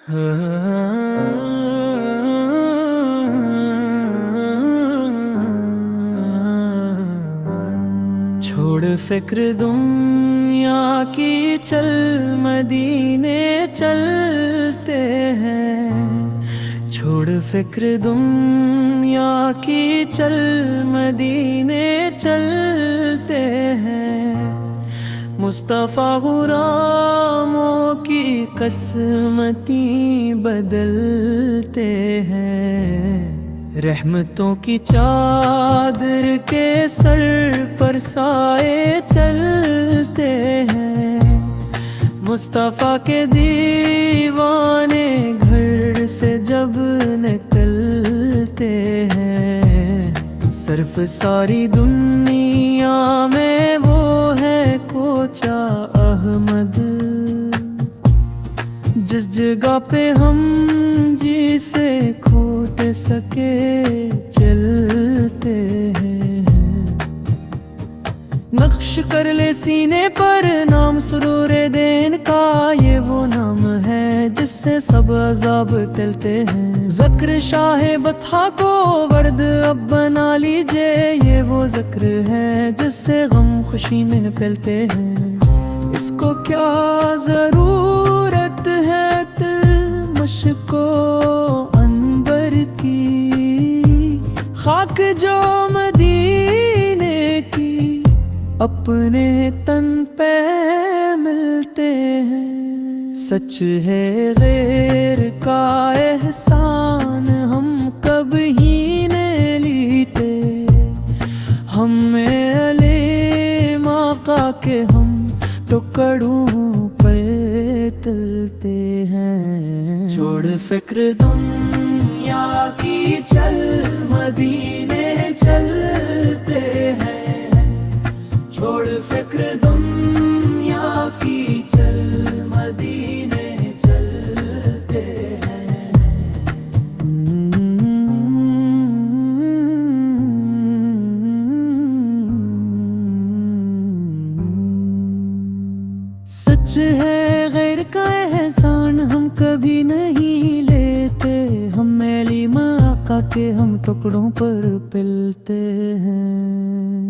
چھوڑ فکر دنیا کی، چل مدینے چلتے ہیں۔ چھوڑ فکر دنیا کی، چل مدینے چلتے ہیں۔ مصطفیٰ غلاموں کی قسمتیں بدلتے ہیں۔ رحمتوں کی چادر کے سر پر سائے چلتے ہیں۔ مصطفیٰ کے دیوانے گھر سے جب نکلتے ہیں، صرف ساری دنیا میں وہ ہے کوچہ احمد، جس جگہ پہ ہم جی سے کھوٹ سکے چلتے ہیں۔ نقش کر لے سینے پر نام سرور دین کا، یہ وہ نام ہے جس سے سب عذاب ٹلتے ہیں۔ ذکر شاہ بطحا کو ورد اب بنا لیجئے، یہ وہ ذکر ہے جس سے غم خوشی میں پھیلتے ہیں۔ اس کو کیا ضرورت ہے مشک و عنبر کی، خاک جو مدینے کی اپنے تن پہ ملتے ہیں۔ سچ ہے غیر کا احسان ہم کبھی نہیں لیتے، ہمیں علیم آقا کے ہم ٹکڑوں پہ تلتے ہیں۔ چھوڑ فکر دنیا کی، چل مدینے چلتے ہیں۔ چھوڑ فکر دنیا کی، چل مدینے چلتے ہیں۔ سچ ہے غیر کا احسان ہم کبھی نہیں لیتے، ہم علیم آقا کے ہم ٹکڑوں پر پلتے ہیں۔